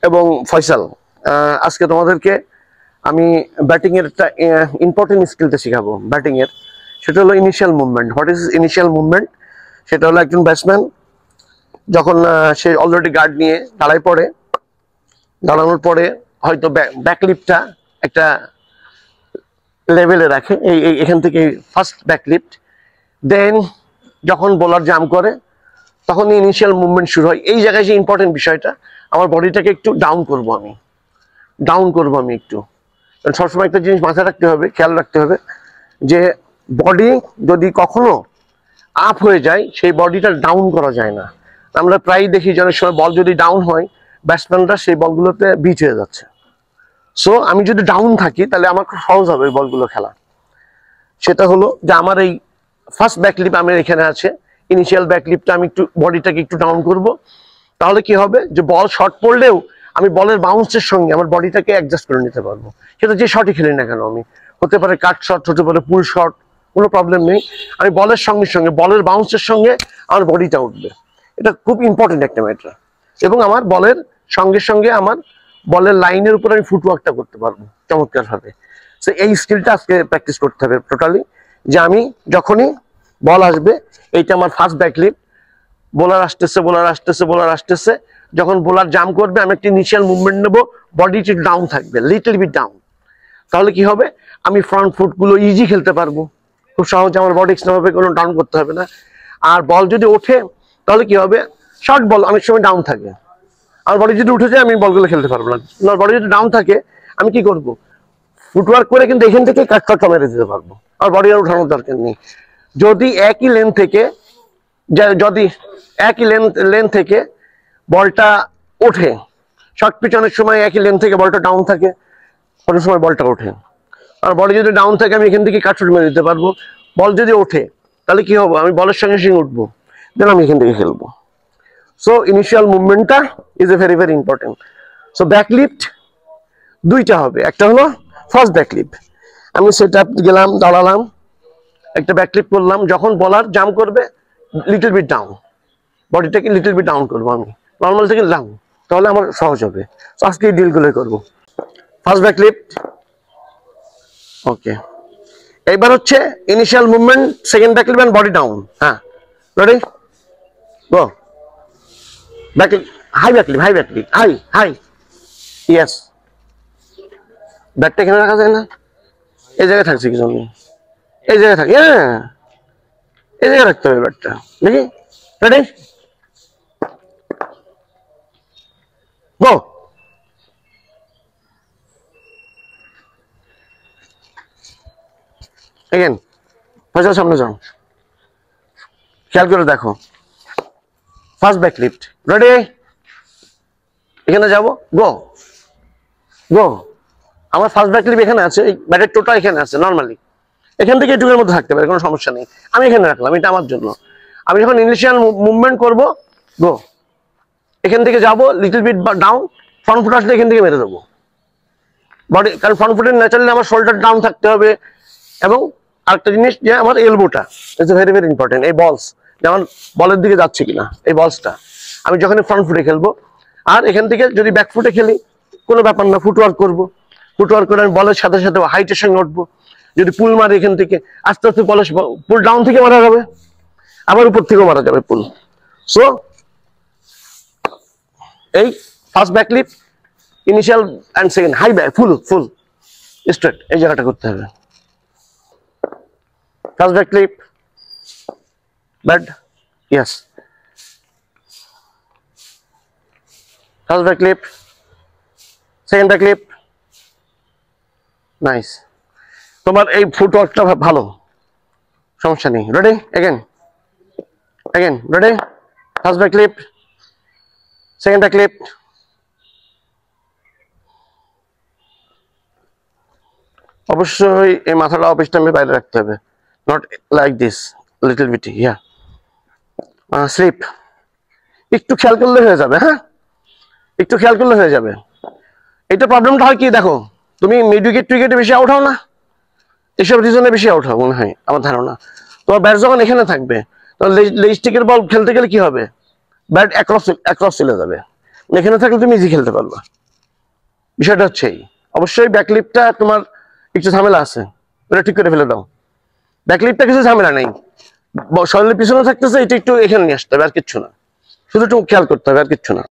এবং ফয়সাল। আজকে তোমাদেরকে আমি ব্যাটিং এর একটা ইম্পর্টেন্ট স্কিলটা শেখাবো ব্যাটিং এর। সেটা হলো initial movement. What is initial movement? সেটা হলো একজন ব্যাটসম্যান যখন সে অলরেডি গার্ড নিয়ে দাঁড়ায় পড়ে, দাঁড়ানোর পরে হয়তো ব্যাকলিফটটা একটা লেভেলে রাখে, এখান থেকে ফার্স্ট ব্যাকলিফট, দেন যখন বোলার জাম্প করে তখন ইনিশিয়াল মুভমেন্ট শুরু হয়। এই জায়গায় যে ইম্পর্টেন্ট বিষয়টা, আমার বডিটাকে একটু ডাউন করব আমি একটু। সবসময় একটা জিনিস মাথায় রাখতে হবে, খেয়াল রাখতে হবে যে বডি যদি কখনো আপ হয়ে যায় সেই বডিটা ডাউন করা যায় না। আমরা প্রায়ই দেখি যে অনেক সময় বল যদি ডাউন হয় ব্যাটসম্যানরা সেই বলগুলোতে বিচ হয়ে যাচ্ছে। সো আমি যদি ডাউন থাকি তাহলে আমার খুব সহজ হবে বলগুলো খেলা। সেটা হলো যে আমার এই ফার্স্ট ব্যাকলিপ আমার এখানে আছে, ইনিশিয়াল ব্যাকলিপটা আমি একটু বডিটাকে একটু ডাউন করব। তাহলে কি হবে যে বল শর্ট পড়লেও আমি বলের বাউন্সের সঙ্গে আমার বডিটাকে অ্যাডজাস্ট করে নিতে পারবো। সেটা যে শটই খেলি না কেন, আমি হতে পারে কাট শট, হতে পারে পুল শট, কোনো প্রবলেম নেই। আমি বলের সঙ্গে সঙ্গে বলের বাউন্সের সঙ্গে আমার বডিটা উঠবে। এটা খুব ইম্পর্টেন্ট একটা ম্যাটার। এবং আমার বলের সঙ্গে সঙ্গে আমার বলের লাইনের উপর আমি ফুটওয়ার্কটা করতে পারবো চমৎকার ভাবে। সো এই স্কিলটা আজকে প্র্যাকটিস করতে হবে টোটালি, যে আমি যখনই বল আসবে, এইটা আমার ফার্স্ট ব্যাকলিপ, বোলার আসতেছে, যখন বোলার জাম্প করবে আমি একটা ইনিশিয়াল মুভমেন্ট নেবো, বডিটি ডাউন থাকবে, লিটল বিট ডাউন। তাহলে কি হবে, আমি ফ্রন্ট ফুটগুলো ইজি খেলতে পারবো খুব সহজে, আমার বডি এক্সট্রাভাবে কোনো ডাউন করতে হবে না। আর বল যদি ওঠে তাহলে কি হবে, শর্ট বল অনেক সময় ডাউন থাকে, আমার বডি যদি উঠে যায় আমি বলগুলো খেলতে পারবো না। আমার বডি যদি ডাউন থাকে আমি কি করব, ফুটওয়ার্ক করে কিন্তু এখান থেকে কাটটা মেরে দিতে পারবো, আমার বডি আর উঠানোর দরকার নেই। যদি একই লেন থেকে বলটা ওঠে, শর্ট পিচ অনেক সময় একই লেন থেকে বলটা ডাউন থাকে, অনেক সময় বলটা ওঠে, আর বল যদি ডাউন থাকে আমি এখান থেকে কাটশট মেরে দিতে পারবো। বল যদি ওঠে তাহলে কি হবে, আমি বলের সঙ্গে সঙ্গে উঠবো, দেন আমি এখান থেকে খেলবো। সো ইনিশিয়াল মুভমেন্টটা is a very very important. So backlift দুইটা হবে, একটা হলো ফার্স্ট ব্যাকলিফট, আমি সেট আপ গেলাম, দাঁড়ালাম, একটা ব্যাকলিফট করলাম, যখন বলার জাম্প করবে লিটল বিট ডাউন, বডিটাকে লিটল বিট ডাউন করবো আমি, নর্মাল থেকে ডাউন, তাহলে আমার সহজ হবে। তো আজকে এই ডিলগুলো করবো। First backlift, okay. এইবার হচ্ছে initial movement, second backlift and body down. হ্যাঁ, ready, go. Backlift, high backlift, high, yes. ব্যাটটা এখানে রাখা যায় না, এই জায়গায় থাকছে কি জন্য, এই জায়গায় থাকে, হ্যাঁ এই জায়গায় রাখতে হবে ব্যাটটা, দেখি। রেডি, গো। এগেন, ফয়সাল সামনে যাও, খেয়াল করে দেখো। ফার্স্ট ব্যাকলিফট, রেডি, এখানে যাবো, গো। আমার ফার্স্ট ব্যাকলিফট এখানে আছে, এই ব্যাটের টোটা এখানে আছে, নর্মালি এখান থেকে এটুকুর মধ্যে থাকতে পারে, কোনো সমস্যা নেই, আমি এখানে রাখলাম, এটা আমার জন্য। আমি যখন ইনিশিয়াল মুভমেন্ট করবো, গো, এখান থেকে যাবো little bit down, front foot আসলে এখান থেকে মেরে দেবো বডি, কারণ ফ্রন্ট ফুটের ন্যাচারালি আমার শোল্ডার ডাউন থাকতে হবে। এবং আরেকটা জিনিস যে আমার এলবোটা ইজ ভেরি ভেরি ইম্পর্টেন্ট। এই বলস যেমন বলের দিকে যাচ্ছে কিনা, এই বলসটা আমি যখন ফ্রন্ট ফুটে খেলবো, আর এখান থেকে যদি ব্যাক ফুটে খেলি কোনো ব্যাপার না, ফুটওয়ার্ক করবো, ফুটওয়ার্ক করে আমি বলের সাথে সাথে হাইটের সঙ্গে উঠবো। যদি পুল মারি এখান থেকে আস্তে আস্তে বলে, পুল ডাউন থেকে মারা যাবে, আবার উপর থেকেও মারা যাবে পুল। সো এই first back leap, initial and second, high back, full straight, এই জায়গাটা করতে হবে। First back leap, bad, yes, first back leap, second back leap, nice. তোমার এই ফুটওয়ার্কটা ভালো, সমস্যা নেই। Ready, again, ready, first back leap, second back leap, অবশ্যই এই মাথাটা অফিস টাইমে বাইরে রাখতে হবে, not like this, little bit, yeah, slip, একটু খেয়াল করলে হয়ে যাবে। হ্যাঁ, একটু খেয়াল করলে হয়ে যাবে। এটা প্রবলেমটা হয় কি, দেখো তুমি মিড উইকেট টুইকেটে বেশি আউট হও না, এসব রিজনে বেশি আউট হও মনে হয় আমার ধারণা। তোমার ব্যাট যখন এখানে থাকবে তখন লেগ স্টিকের বল খেলতে গেলে কি হবে, ব্যাট অ্যাক্রস চলে যাবে, এখানে থাকলে তুমি ইজি খেলতে পারবা। বিষয়টা হচ্ছে এই, অবশ্যই ব্যাকলিপটা তোমার একটু ঝামেলা আছে, ওটা ঠিক করে ফেলে দাও। ব্যাকলিপটা কিছু ঝামেলা নাই, শরীরের পিছনে থাকতেছে, এটা একটু এখানে নিয়ে আসতে হবে, আর কিচ্ছু না, শুধু একটু খেয়াল করতে হবে, আর কিচ্ছু না।